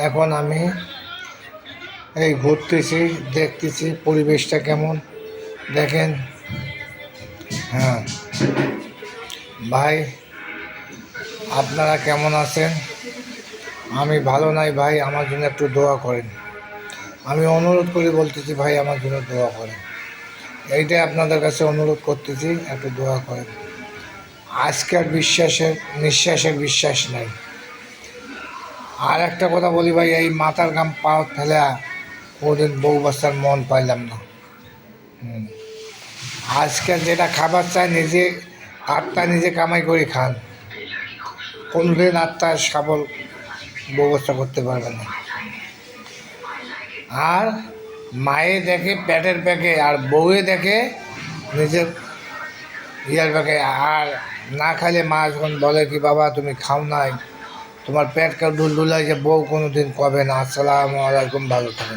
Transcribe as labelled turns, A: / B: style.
A: এখন আমি এই ঘুরতেছি, দেখতেছি পরিবেশটা কেমন দেখেন। হ্যাঁ ভাই, আপনারা কেমন আছেন? আমি ভালো নাই ভাই, আমার জন্য একটু দোয়া করেন। আমি অনুরোধ করে বলতেছি ভাই, আমার জন্য দোয়া করেন। এইটাই আপনাদের কাছে অনুরোধ করতেছি, একটু দোয়া করেন। আজকের নিঃশ্বাসের বিশ্বাস নাই। আর একটা কথা বলি ভাই, এই মাথার গাম পাও ফেলা কোনোদিন বউ বাচ্চার মন পাইলাম না। আজকে যেটা খাবার চাই নিজে, আত্মা নিজে কামাই করে খান। কোনোদিন আত্মা সাবল ব্যবস্থা করতে পারবে না। আর মায়ে দেখে পেটের প্যাকে, আর বউয়ে দেখে নিজের ইয়ার প্যাকে। আর না খাইলে মা যখন বলে কি বাবা তুমি খাও নাই, তোমার পেট কেউ ঢুল ঢুলাই, যে বউ কোনো দিন কবে না। আসসালামু আলাইকুম, ভালো থাকেন।